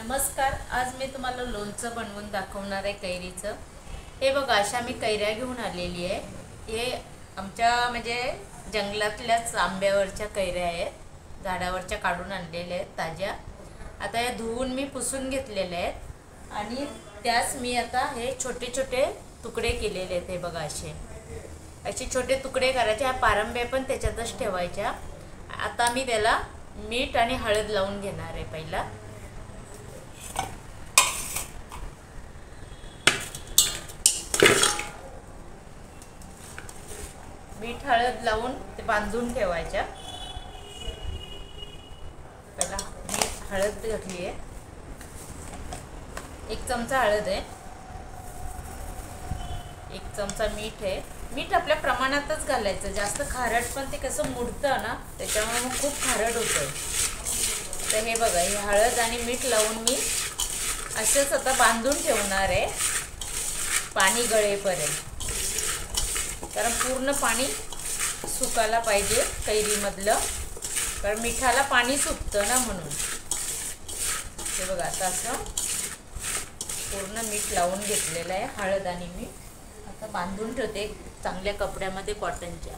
नमस्कार। आज मी तुम्हाला लोणचं बनवून दाखवणार आहे कैरीचं। हे बघा, अशा मी कैऱ्या घेऊन आलेली आहे। हे आमच्या म्हणजे जंगलातल्याच आंब्यावरच्या कैऱ्या आहेत, झाडावरच्या काढून आणलेल्या आहेत ताज्या। आता या धुवून मी पुसून घेतलेल्या आहेत आणि त्यास मी आता हे छोटे छोटे तुकडे केलेले आहेत। हे बघा, असे छोटे तुकडे करायचे। ह्या पारंब्या पण त्याच्यातच ठेवायच्या। आता मी त्याला मीठ आणि हळद लावून घेणार आहे। पहिला मीठ हळद लावून ते बांधून ठेवायच्या। पहिला मीठ हळद घातली आहे, 1 चमचा हळद आहे, 1 चमचा मीठ आहे। मीठ आपल्या प्रमाणातच घालायचं, जास्त खारट पण ते कसं मुडतं ना, त्याच्यामुळे मग खूप खारट होतं। तर हे बघा, हे हळद आणि मीठ लावून मी असंच आता बांधून ठेवणार आहे पाणी गळेपर्यंत, कारण पूर्ण पाणी सुकायला पाहिजे कैरीमधलं, कारण मिठाला पाणी सुकतं ना, म्हणून। हे बघा, आता असं पूर्ण मीठ लावून घेतलेलं आहे, हळद आणि मीठ। आता बांधून ठेवते चांगल्या कपड्यामध्ये, कॉटनच्या।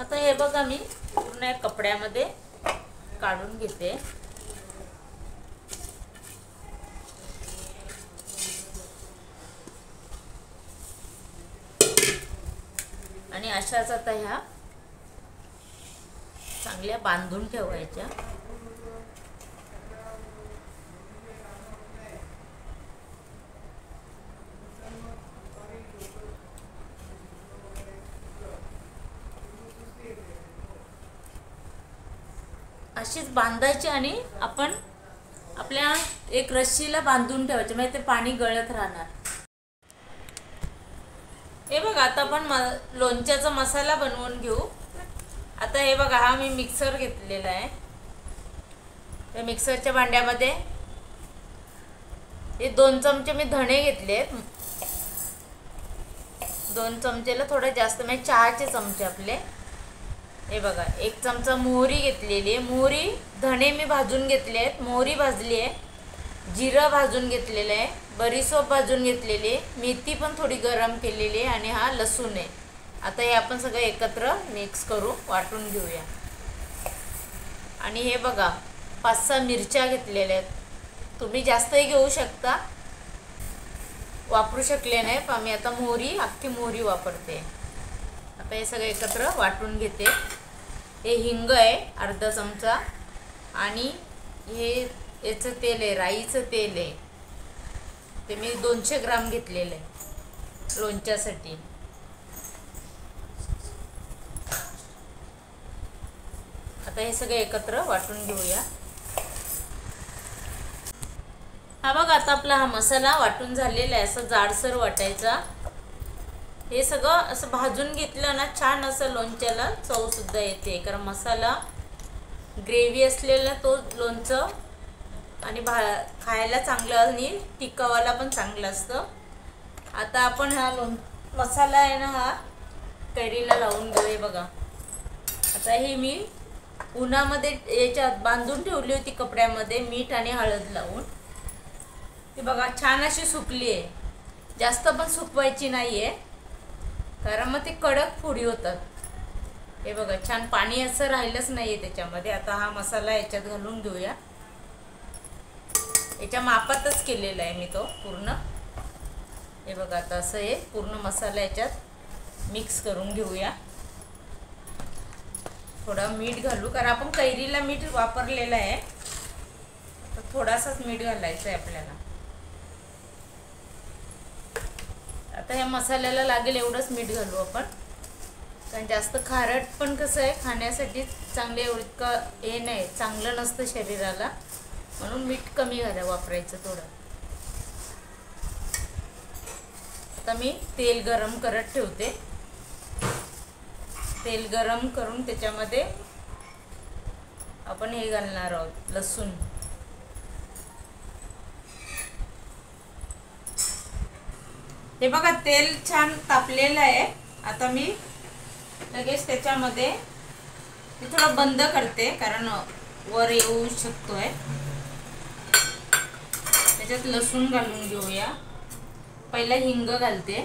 आता हे बघा, मी पूर्ण कपड्यामध्ये काढून घेते। आणि अशाच आता ह्या चांगल्या बांधून ठेवायच्या। अशीच बांधायची आणि आपण आपल्या एक रस्सीला बांधून ठेवायचे, म्हणजे ते पाणी गळत राहणार। हे बघा, आता आपण लोणच्याचा मसाला बनवून घेऊ। आता हे बघा, हा मी मिक्सर घेतलेला आहे। त्या मिक्सरच्या भांड्यामध्ये हे 2 चमचे मी धणे घेतलेत। 2 चमचेला थोडं जास्त, म्हणजे चहाचे चमचे आपले। हे बघा, 1 चमचा मोहरी घेतलेली आहे। मोहरी, धणे मी भाजून घेतले आहेत, मोहरी भाजली आहे, जिरं भाजून घेतलेलं आहे, बडीशेप भाजून घेतलेली आहे, मेथी पण थोडी गरम केलेली आहे, आणि हा लसूण आहे। आता हे आपण सगळं एकत्र मिक्स करू, वाटून घेऊया। आणि हे बघा, 5-6 मिरच्या घेतलेल्या आहेत। तुम्ही जास्तही घेऊ शकता, वापरू शकले नाही, पण मी आता अख्खी मोहरी वापरते। आता हे सगळं एकत्र वाटून घेते। हे हिंग आहे अर्धा चमचा, आणि हे याचं तेल आहे, राईचं तेल आहे, ते मी 200 ग्राम घेतलेलं आहे लोणच्यासाठी। आता हे सगळं एकत्र वाटून घेऊया। हा बघा, आता आपला हा मसाला वाटून झालेला आहे, असं जाडसर वाटायचा। हे सगळं असं भाजून घेतलं ना, छान असं लोणच्याला चव सुद्धा येते, कारण मसाला ग्रेव्ही असलेला तो लोणचं, आणि खायला चांगलं आणि टिकावाला पण चांगलं असतं। आता आपण हा मसाला आहे ना, हा कैरीला लावून घेऊ। हे बघा, आता हे मी उन्हामध्ये याच्यात बांधून ठेवली होती कपड्यामध्ये, मीठ आणि हळद लावून। हे बघा, छान अशी सुकली आहे, जास्त पण सुकवायची नाही आहे, कारण मग ते कडक फोडी होतात। हे बघा, छान पाणी असं राहिलंच नाही आहे त्याच्यामध्ये। आता हा मसाला याच्यात घालून घेऊया। याच्या मापातच केलेला आहे मी तो पूर्ण। हे बघा, आता असं हे पूर्ण मसाला याच्यात मिक्स करून घेऊया। थोडा मीठ घालू, कारण आपण कैरीला मीठ वापरलेलं आहे, तर थोडासाच मीठ घालायचं आहे आपल्याला। आता ह्या मसाल्याला लागेल एवढंच मीठ घालू आपण, कारण जास्त खारट पण कसं आहे खाण्यासाठी चांगले इतकं हे नाही, चांगलं नसतं शरीराला, म्हणून मीठ कमी वापरायचं थोडं। आता मी तेल गरम करत ठेवते। तेल गरम करून त्याच्यामध्ये आपण हे घालणार आहोत, लसूण। हे बघा, तेल छान तापलेलं आहे। आता मी लगेच त्याच्यामध्ये मी थोडं बंद करते, कारण वर येऊ शकतोय। याच्यात लसूण घालून घेऊया. पहिला हिंग घालते,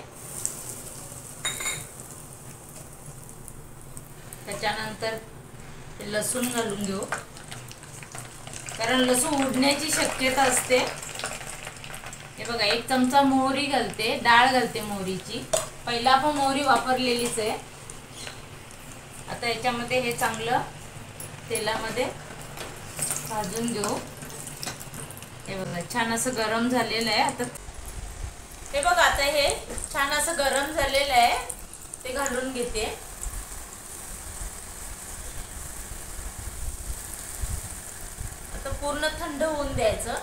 त्याच्यानंतर लसूण घालून घेऊ, कारण लसूण उडण्याची शक्यता असते. हे बघा, 1 चमचा मोहरी घालते, डाळ घालते मोहरीची. पहिला आपण मोहरी वापरलेलीच आहे. आता याच्यामध्ये हे चांगलं तेलामध्ये भाजून घेऊ. हे बघा, छान असं गरम झालेलं आहे. आता हे बघा, आता हे छान असं गरम झालेलं आहे, ते घालून घेते. आता पूर्ण थंड होऊन द्यायचं.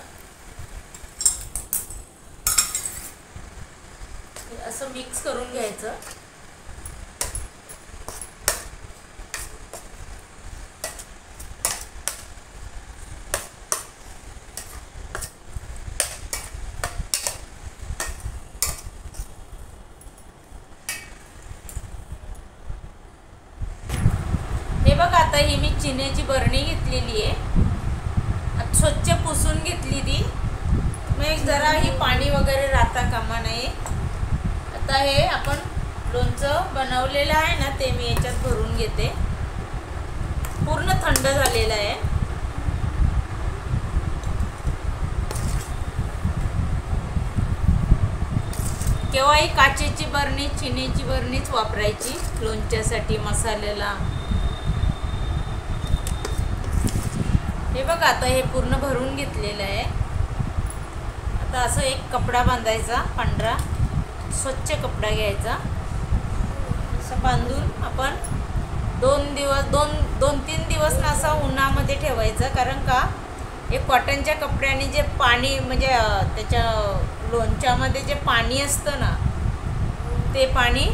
असं मिक्स करून घ्यायचं. हे बघा, आता ही मी चिन्याची बरणी घेतलेली आहे, स्वच्छ पुसून घेतली ती. मग जरा ही पाणी वगैरे राहता कामा नये. आता हे आपण लोणचं बनवलेलं आहे ना, ते मी याच्यात भरून घेते. पूर्ण थंड झालेलं आहे. केव्हाही काचेची बरणी, चिनीची बरणीच वापरायची लोणच्यासाठी, मसाल्याला. हे बघा, आता हे पूर्ण भरून घेतलेलं आहे. आता असं एक कपडा बांधायचा, पांढरा स्वच्छ कपडा घ्यायचा. असं बांधून आपण 2-3 दिवस ना असं उन्हामध्ये ठेवायचं. कारण का, हे कॉटनच्या कपड्याने जे पाणी, म्हणजे त्याच्या लोणच्यामध्ये जे पाणी असतं ना, ते पाणी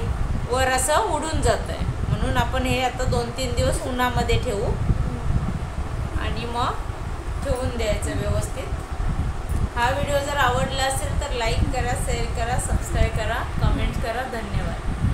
वर असं उडून जात आहे. म्हणून आपण हे आता 2-3 दिवस उन्हामध्ये ठेवू आणि मग ठेवून द्यायचं व्यवस्थित. हा व्हिडिओ जर आवडला असेल तर लाईक करा, शेअर करा, सबस्क्राईब करा, कमेंट करा. धन्यवाद.